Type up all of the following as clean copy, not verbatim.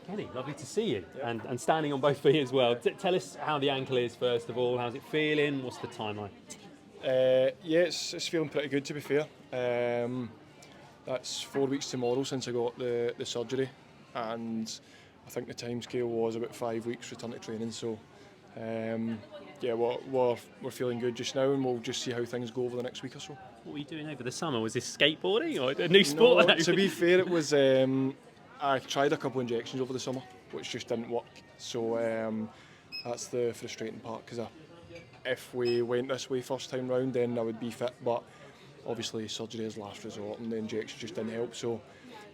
Kenny, lovely to see you, and standing on both feet as well. Tell us how the ankle is first of all. How's it feeling? What's the timeline? Yeah, it's feeling pretty good, to be fair. That's 4 weeks tomorrow since I got the surgery, and I think the timescale was about 5 weeks return to training. So yeah, we're feeling good just now, and we'll just see how things go over the next week or so. What were you doing over the summer? Was this skateboarding or a new sport? No, to be fair, it was. I tried a couple of injections over the summer, which just didn't work. So that's the frustrating part, because if we went this way first time round, then I would be fit. But obviously, surgery is last resort, and the injections just didn't help. So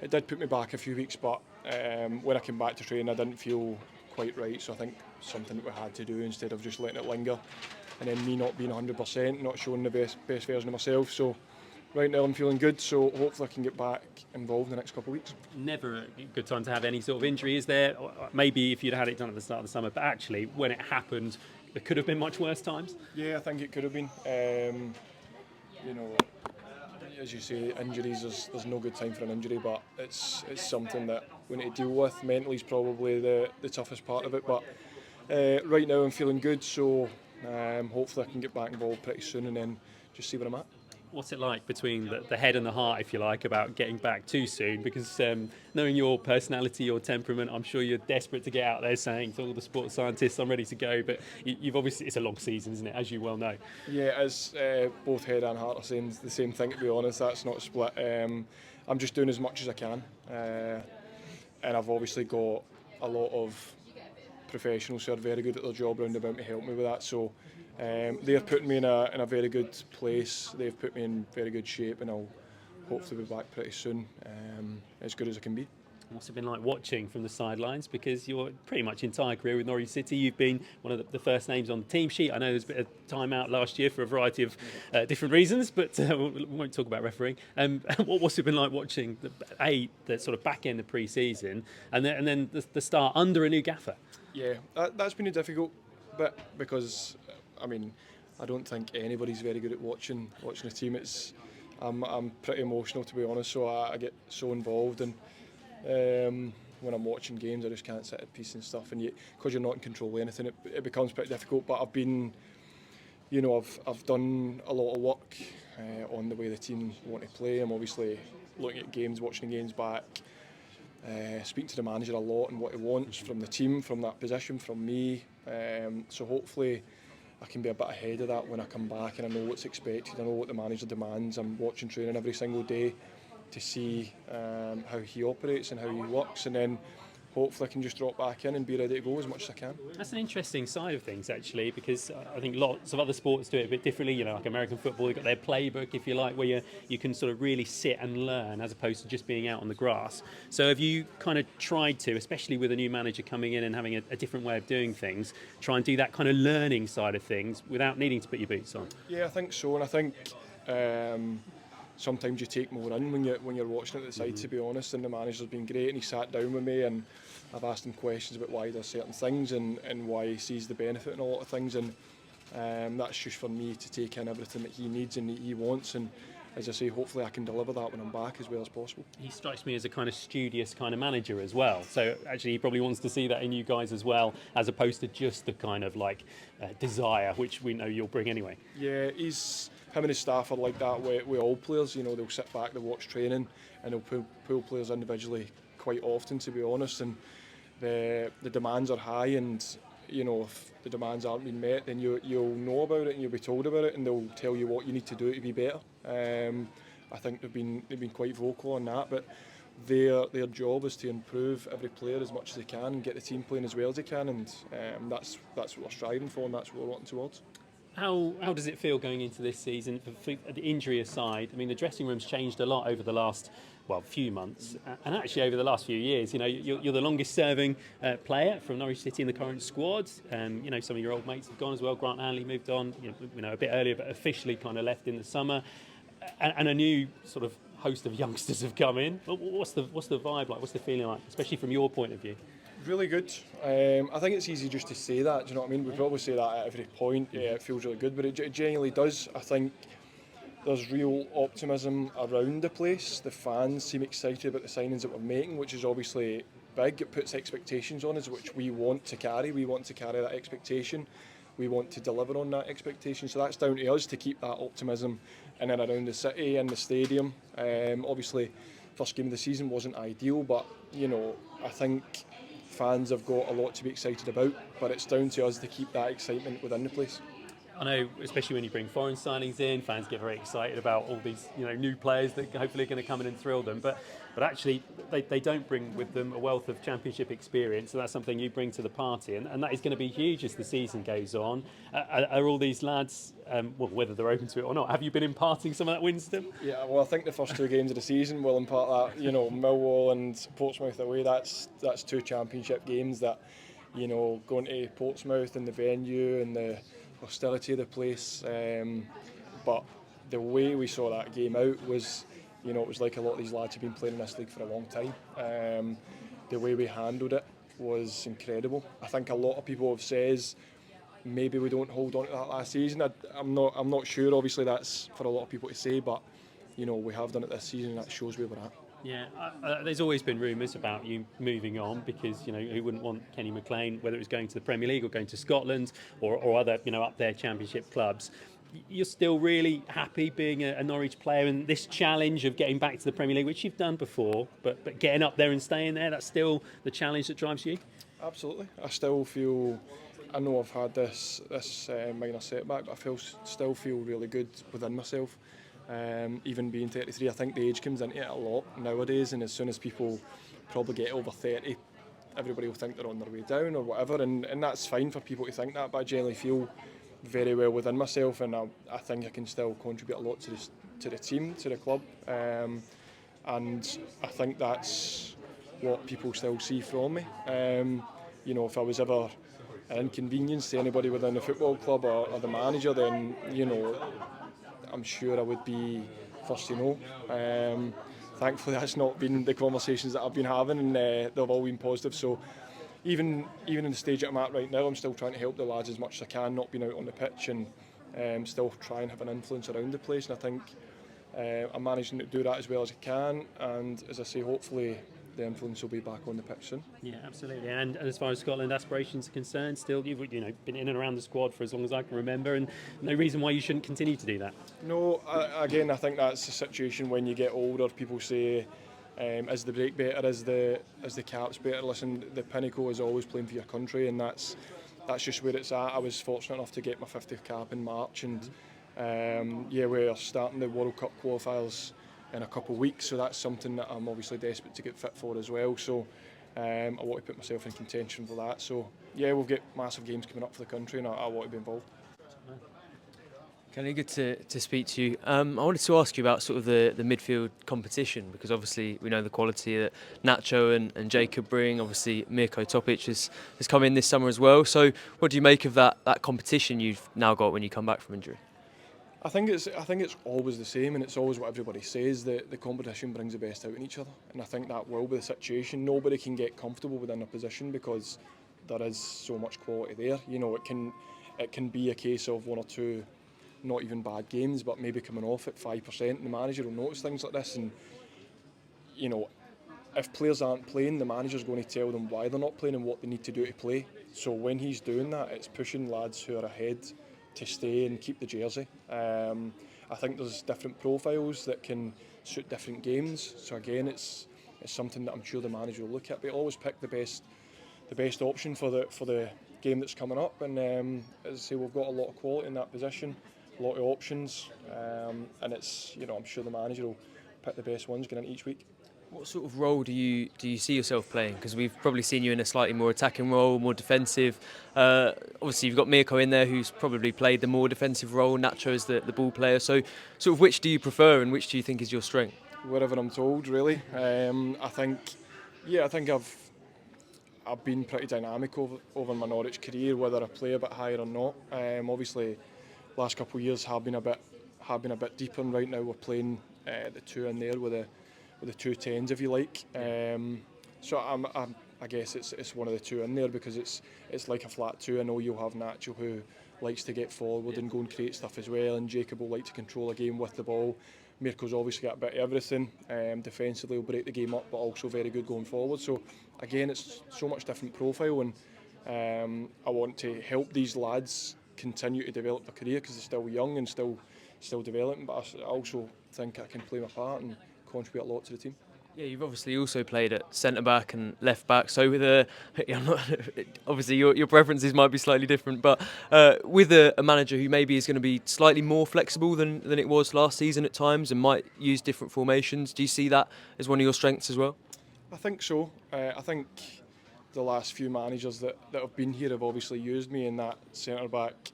it did put me back a few weeks. But when I came back to training, I didn't feel quite right. So I think something that we had to do instead of just letting it linger, and then me not being 100%, not showing the best version of myself. So right now I'm feeling good, so hopefully I can get back involved in the next couple of weeks. Never a good time to have any sort of injury, is there? Maybe if you'd had it done at the start of the summer, but actually when it happened, there could have been much worse times. Yeah, I think it could have been. You know, as you say, injuries, there's no good time for an injury, but it's something that we need to deal with. Mentally is probably the toughest part of it, but right now I'm feeling good, so hopefully I can get back involved pretty soon and then just see where I'm at. What's it like between the head and the heart, if you like, about getting back too soon? Because knowing your personality, your temperament, I'm sure you're desperate to get out there saying to all the sports scientists, I'm ready to go. But you've obviously, it's a long season, isn't it, as you well know? Yeah, as both head and heart are saying the same thing, to be honest. That's not split. I'm just doing as much as I can. And I've obviously got a lot of professionals who are very good at their job round about to help me with that. So they're putting me in a very good place. They've put me in very good shape, and I'll hopefully be back pretty soon, as good as I can be. What's it been like watching from the sidelines? Because your pretty much entire career with Norwich City, you've been one of the first names on the team sheet. I know there's a bit of time out last year for a variety of different reasons, but we won't talk about refereeing. What's it been like watching the sort of back end of pre-season and then the start under a new gaffer? Yeah, that's been a difficult bit, because I mean, I don't think anybody's very good at watching the team. I'm pretty emotional, to be honest, so I get so involved, and when I'm watching games I just can't sit at peace and stuff, and because you're not in control of anything, it becomes pretty difficult. But I've been, I've done a lot of work on the way the team want to play. I'm obviously looking at games, watching the games back, speaking to the manager a lot and what he wants from the team, from that position, from me. So hopefully I can be a bit ahead of that when I come back, and I know what's expected, I know what the manager demands. I'm watching training every single day to see how he operates and how he works, and then hopefully I can just drop back in and be ready to go as much as I can. That's an interesting side of things, actually, because I think lots of other sports do it a bit differently. Like American football, they've got their playbook, if you like, where you can sort of really sit and learn as opposed to just being out on the grass. So have you kind of tried to, especially with a new manager coming in and having a different way of doing things, try and do that kind of learning side of things without needing to put your boots on? Yeah, I think so, and I think sometimes you take more in when you're watching it at the side, to be honest. And the manager's been great, and he sat down with me, and I've asked him questions about why he does certain things and why he sees the benefit in a lot of things, and that's just for me to take in everything that he needs and that he wants, and as I say, hopefully I can deliver that when I'm back as well as possible. He strikes me as a kind of studious kind of manager as well, so actually he probably wants to see that in you guys as well, as opposed to just the kind of like desire which we know you'll bring anyway. Yeah, him and his staff are like that with all players. They'll sit back, they'll watch training, and they'll pull players individually quite often, to be honest, and the demands are high, and if the demands aren't being met, then you'll know about it and you'll be told about it, and they'll tell you what you need to do to be better. I think they've been quite vocal on that, but their job is to improve every player as much as they can and get the team playing as well as they can, and that's what we're striving for, and that's what we're working towards. How does it feel going into this season? For the injury aside, I mean, the dressing room's changed a lot over the last few months, and actually over the last few years. You're the longest serving player from Norwich City in the current squad. Some of your old mates have gone as well. Grant Hanley moved on, a bit earlier, but officially kind of left in the summer, and a new sort of host of youngsters have come in. What's the vibe like? What's the feeling like, especially from your point of view? Really good. I think it's easy just to say that, do you know what I mean? We probably say that at every point. Yeah, it feels really good, but it genuinely does. I think there's real optimism around the place. The fans seem excited about the signings that we're making, which is obviously big, it puts expectations on us, which we want to carry. We want to carry that expectation. We want to deliver on that expectation. So that's down to us to keep that optimism in and around the city and the stadium. Obviously, first game of the season wasn't ideal, but I think fans have got a lot to be excited about. But it's down to us to keep that excitement within the place. I know, especially when you bring foreign signings in, fans get very excited about all these new players that hopefully are going to come in and thrill them. But actually, they don't bring with them a wealth of championship experience. So that's something you bring to the party, and that is going to be huge as the season goes on. Are all these lads, whether they're open to it or not, have you been imparting some of that wisdom? Yeah, well, I think the first 2 games of the season will impart that. Millwall and Portsmouth away. That's 2 championship games that, going to Portsmouth and the venue and the hostility of the place, but the way we saw that game out was, it was like a lot of these lads have been playing in this league for a long time. The way we handled it was incredible. I think a lot of people have says maybe we don't hold on to that last season. I'm not sure. Obviously, that's for a lot of people to say, but we have done it this season, and that shows where we're at. Yeah, there's always been rumours about you moving on because, who wouldn't want Kenny McLean, whether it was going to the Premier League or going to Scotland or other, up there championship clubs. You're still really happy being a Norwich player and this challenge of getting back to the Premier League, which you've done before, but getting up there and staying there, that's still the challenge that drives you? Absolutely. I still feel, I know I've had this minor setback, but I still feel really good within myself. Even being 33, I think the age comes into it a lot nowadays, and as soon as people probably get over 30, everybody will think they're on their way down or whatever, and that's fine for people to think that, but I generally feel very well within myself, and I think I can still contribute a lot to the team, to the club, and I think that's what people still see from me. If I was ever an inconvenience to anybody within the football club or the manager, then I'm sure I would be first to know. Thankfully, that's not been the conversations that I've been having, and they've all been positive. So even in the stage that I'm at right now, I'm still trying to help the lads as much as I can, not being out on the pitch, and still try and have an influence around the place. And I think I'm managing to do that as well as I can. And as I say, hopefully the influence will be back on the pitch soon. Yeah, absolutely. And as far as Scotland aspirations are concerned, still you've been in and around the squad for as long as I can remember, and no reason why you shouldn't continue to do that. No, again, I think that's the situation when you get older. People say, is the break better? Is the caps better? Listen, the pinnacle is always playing for your country, and that's just where it's at. I was fortunate enough to get my 50th cap in March, and we're starting the World Cup qualifiers in a couple of weeks, so that's something that I'm obviously desperate to get fit for as well. So I want to put myself in contention for that. So yeah, we've got massive games coming up for the country, and I want to be involved. Kenny, good to speak to you. I wanted to ask you about sort of the midfield competition, because obviously we know the quality that Nacho and Jacob bring. Obviously Mirko Topic has come in this summer as well. So what do you make of that competition you've now got when you come back from injury? I think it's always the same, and it's always what everybody says, that the competition brings the best out in each other, and I think that will be the situation. Nobody can get comfortable within a position because there is so much quality there. It can be a case of 1 or 2 not even bad games, but maybe coming off at 5%, and the manager will notice things like this, and if players aren't playing, the manager's going to tell them why they're not playing and what they need to do to play. So when he's doing that, it's pushing lads who are ahead to stay and keep the jersey. I think there's different profiles that can suit different games. So again, it's something that I'm sure the manager will look at. But always pick the best option for the game that's coming up. And as I say, we've got a lot of quality in that position, a lot of options, and it's I'm sure the manager will pick the best ones going into each week. What sort of role do you see yourself playing? Because we've probably seen you in a slightly more attacking role, more defensive. Obviously, you've got Mirko in there, who's probably played the more defensive role. Nacho is the ball player. So, sort of, which do you prefer, and which do you think is your strength? Wherever I'm told, really. I think I've been pretty dynamic over my Norwich career, whether I play a bit higher or not. Obviously, last couple of years have been a bit deeper, and right now we're playing the 2 in there with the 2 10s, if you like. So I guess it's one of the 2 in there, because it's like a flat 2. I know you'll have Nacho, who likes to get forward and go and create stuff as well, and Jacob will like to control a game with the ball. Mirko's obviously got a bit of everything. Defensively, he'll break the game up, but also very good going forward. So again, it's so much different profile, and I want to help these lads continue to develop their career because they're still young and still developing. But I also think I can play my part and contribute a lot to the team. Yeah, you've obviously also played at centre back and left back. So with obviously your preferences might be slightly different, but with a manager who maybe is going to be slightly more flexible than it was last season at times and might use different formations, do you see that as one of your strengths as well? I think so. I think the last few managers that have been here have obviously used me in that centre back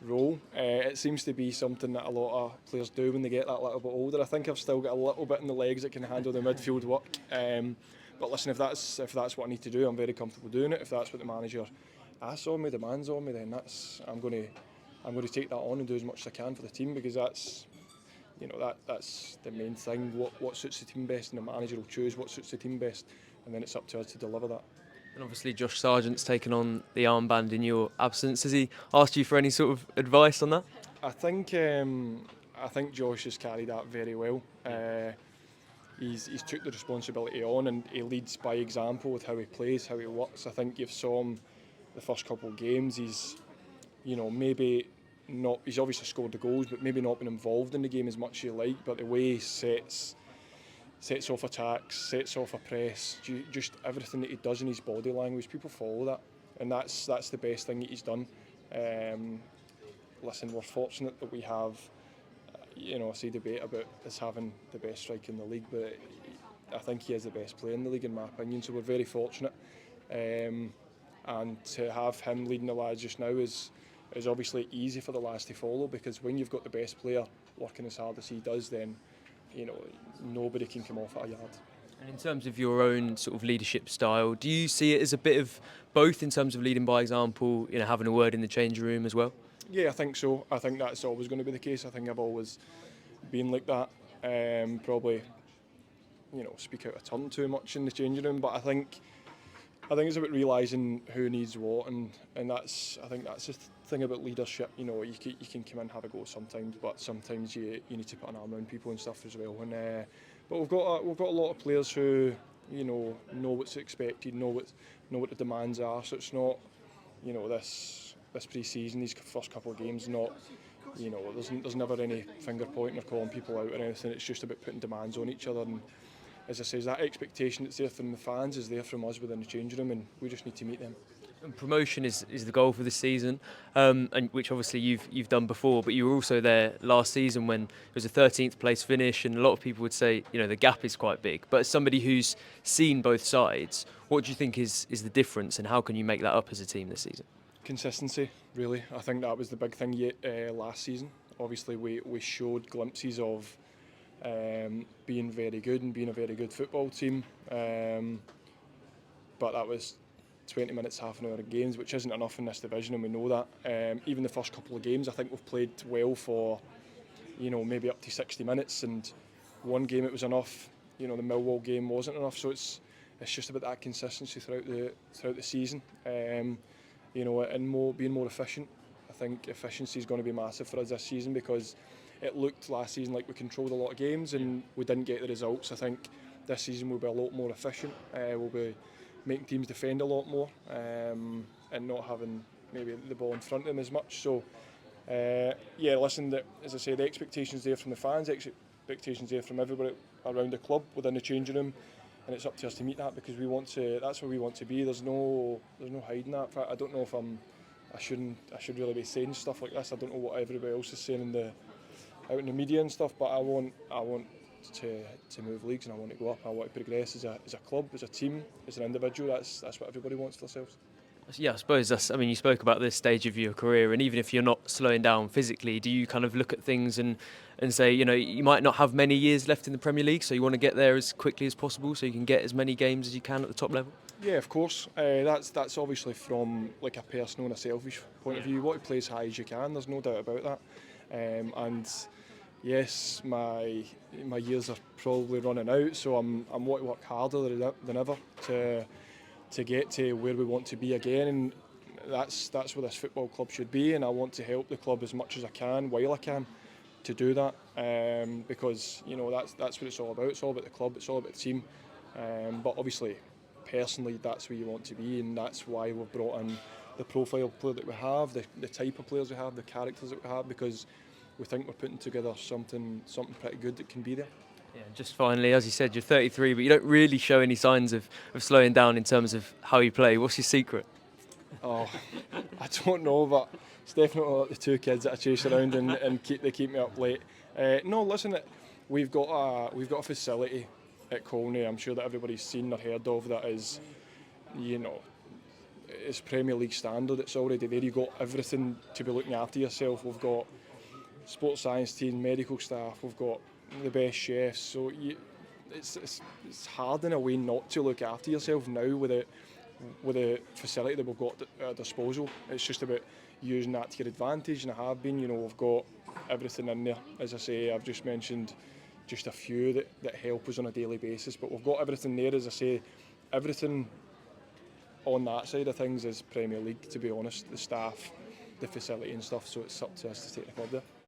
role. It seems to be something that a lot of players do when they get that little bit older. I think I've still got a little bit in the legs that can handle the midfield work. But listen, if that's what I need to do, I'm very comfortable doing it. If that's what the manager asks on me, demands on me, then I'm going to take that on and do as much as I can for the team, because that's the main thing. What suits the team best, and the manager will choose what suits the team best, and then it's up to us to deliver that. And obviously Josh Sargent's taken on the armband in your absence. Has he asked you for any sort of advice on that? I think Josh has carried that very well. He's took the responsibility on, and he leads by example with how he plays, how he works. I think you've saw him the first couple of games. He's maybe not. He's obviously scored the goals, but maybe not been involved in the game as much as you like. But the way he sets off attacks, sets off a press, just everything that he does in his body language, people follow that, and that's the best thing that he's done. Listen, we're fortunate that we have, I see debate about us having the best striker in the league, but I think he is the best player in the league in my opinion, so we're very fortunate. And to have him leading the lads just now is obviously easy for the lads to follow, because when you've got the best player working as hard as he does, then nobody can come off at a yard. And in terms of your own sort of leadership style, do you see it as a bit of both in terms of leading by example, having a word in the changing room as well? Yeah, I think so. I think that's always going to be the case. I think I've always been like that. Probably, speak out of turn too much in the changing room, but I think it's about realising who needs what, and I think that's the thing about leadership. You can come in and have a go sometimes, but sometimes you need to put an arm around people and stuff as well. And but we've got a lot of players who know what's expected, know what the demands are. So it's not this pre-season, these first couple of games, not there's never any finger pointing or calling people out or anything. It's just about putting demands on each other, and as I say, that expectation that's there from the fans is there from us within the changing room, and we just need to meet them. And promotion is the goal for this season, and which obviously you've done before, but you were also there last season when it was a 13th place finish, and a lot of people would say the gap is quite big. But as somebody who's seen both sides, what do you think is the difference, and how can you make that up as a team this season? Consistency, really. I think that was the big thing last season. Obviously, we showed glimpses of being very good and being a very good football team, but that was 20 minutes, half an hour of games, which isn't enough in this division, and we know that. Even the first couple of games, I think we've played well for maybe up to 60 minutes, and one game it was enough. The Millwall game wasn't enough, so it's just about that consistency throughout the season. And being more efficient. I think efficiency is going to be massive for us this season, because it looked last season like we controlled a lot of games and we didn't get the results. I think this season we'll be a lot more efficient. We'll be making teams defend a lot more, and not having maybe the ball in front of them as much. So listen, as I say, the expectations there from the fans, the expectations there from everybody around the club within the changing room. And it's up to us to meet that, because that's where we want to be. There's no hiding that. In fact, I don't know if I should really be saying stuff like this. I don't know what everybody else is saying out in the media and stuff, but I want to move leagues, and I want to go up. I want to progress as a club, as a team, as an individual. That's what everybody wants for themselves. Yeah, I suppose you spoke about this stage of your career, and even if you're not slowing down physically, do you kind of look at things and say, you might not have many years left in the Premier League, so you want to get there as quickly as possible so you can get as many games as you can at the top level? Yeah, of course. That's obviously from like a personal and a selfish point of view. You want to play as high as you can, there's no doubt about that. And yes, my years are probably running out, so I'm want to work harder than ever to get to where we want to be again, and that's where this football club should be, and I want to help the club as much as I can while I can. to do that, because that's what it's all about. It's all about the club, it's all about the team, but obviously personally that's where you want to be, and that's why we've brought in the profile player that we have, the type of players we have, the characters that we have, because we think we're putting together something pretty good that can be there. Yeah, just finally, as you said, you're 33, but you don't really show any signs of slowing down in terms of how you play. What's your secret? Oh, I don't know, but it's definitely like the two kids that I chase around and keep me up late. No, listen, we've got a facility at Colney. I'm sure that everybody's seen or heard of that is, it's Premier League standard. It's already there. You've got everything to be looking after yourself. We've got sports science team, medical staff. We've got the best chefs. So it's hard in a way not to look after yourself now with the facility that we've got at our disposal. It's just about using that to your advantage, and I have been. We've got everything in there. As I say, I've just mentioned just a few that help us on a daily basis, but we've got everything there. As I say, everything on that side of things is Premier League, to be honest, the staff, the facility and stuff, so it's up to us to take the club there.